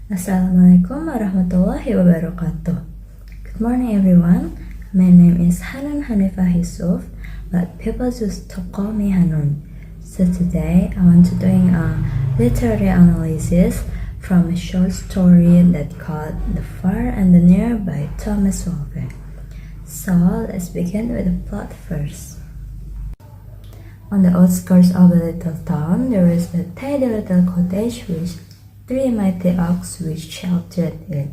Assalamualaikum warahmatullahi wabarakatuh. Good morning everyone. My name is Hanifah Yusuf, but people used to call me Hanun. So today I want to doing a literary analysis from a short story that called The Far and the Near by Thomas Wolfe. So let's begin with the plot first. On the outskirts of a little town, there is a tidy little cottage with 3 mighty oaks which sheltered it.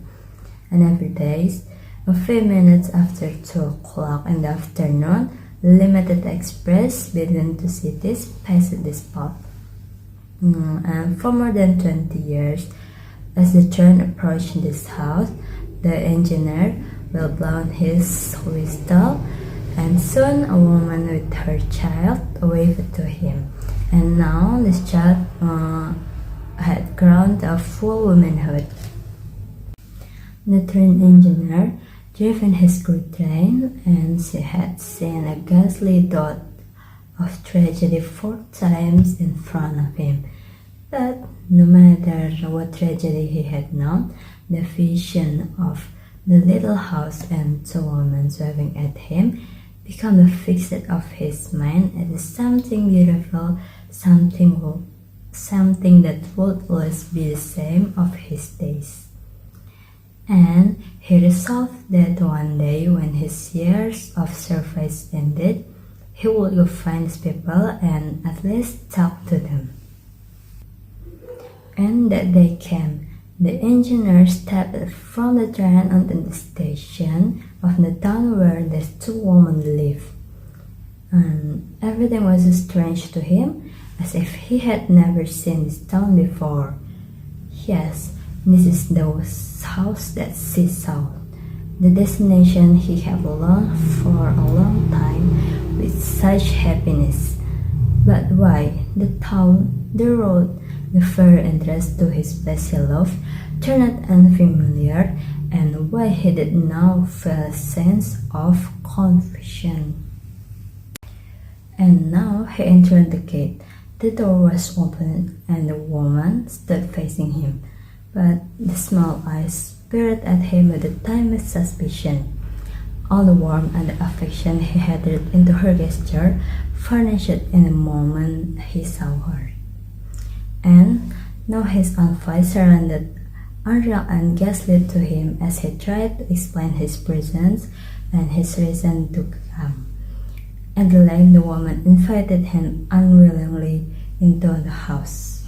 And every day, a few minutes after 2 o'clock in the afternoon, limited express between two cities passed this spot. And for more than 20 years, as the train approached this house, the engineer will blow on his whistle, and soon a woman with her child waved to him. And now this child had grown to full womanhood. The train engineer driven his good train, and she had seen a ghastly dot of tragedy 4 times in front of him. But no matter what tragedy he had known, the vision of the little house and 2 women waving at him became the fixed of his mind as something beautiful, something that would always be the same of his days. And he resolved that one day when his years of service ended, he would go find these people and at least talk to them. And that day came. The engineer stepped from the train onto the station of the town where the 2 women lived. And everything was strange to him, as if he had never seen this town before. Yes, this is the house that she saw, the destination he had longed for a long time with such happiness. But why the town, the road, the fair entrance to his place he loved turned unfamiliar, and why he did now feel a sense of confusion? And now he entered the gate. The door was open and the woman stood facing him, but the small eyes peered at him with a timid suspicion. All the warmth and the affection he had read into her gesture vanished in a moment he saw her. And now his own voice sounded unreal and ghastly to him as he tried to explain his presence and his reason to come. At length the woman invited him unwillingly into the house.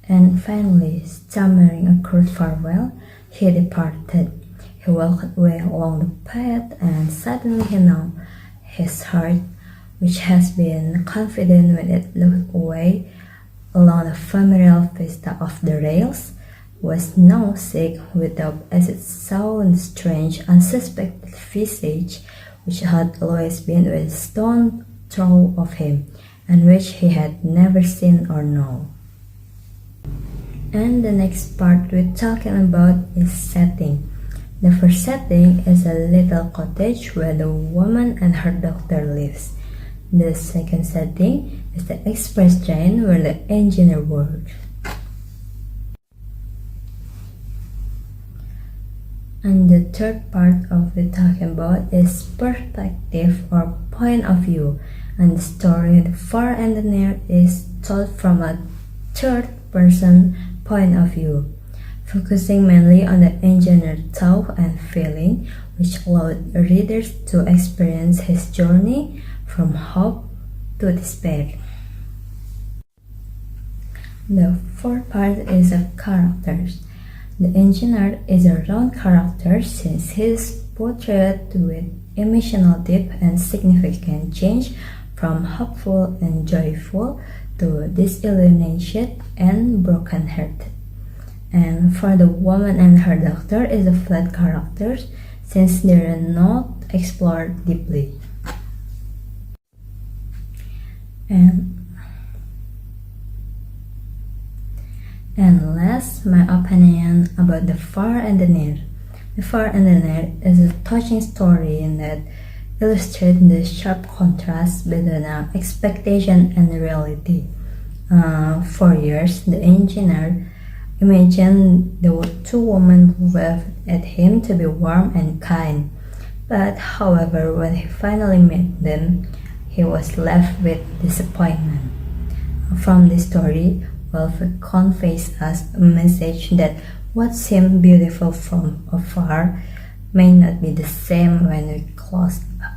And finally, stammering a curt farewell, he departed. He walked away along the path, and suddenly he knew his heart, which has been confident when it looked away along the familiar vista of the rails, was now sick with doubt as it saw the strange, unsuspected visage which had always been within a stone throw of him, and which he had never seen or known. And the next part we're talking about is setting. The first setting is a little cottage where the woman and her doctor lives. The second setting is the express train where the engineer works. And the third part of the talking about is perspective or point of view, and the story The Far and the Near is told from a third-person point of view, focusing mainly on the engineer's thought and feeling, which allowed readers to experience his journey from hope to despair. The fourth part is the characters. The engineer is a round character since he is portrayed with emotional depth and significant change from hopeful and joyful to disillusioned and broken-hearted. And for the woman and her doctor is a flat character since they are not explored deeply. And last, my opinion about The Far and the Near. The Far and the Near is a touching story in that illustrates the sharp contrast between expectation and reality. For years, the engineer Imagine the two women waved at him to be warm and kind. But however, when he finally met them, he was left with disappointment. From this story, Wolfe conveys us a message that what seems beautiful from afar may not be the same when we close up.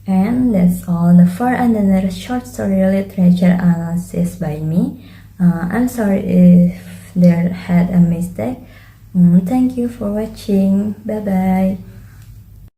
And that's all for another short story literature analysis by me. I'm sorry if there had a mistake. Thank you for watching. Bye bye.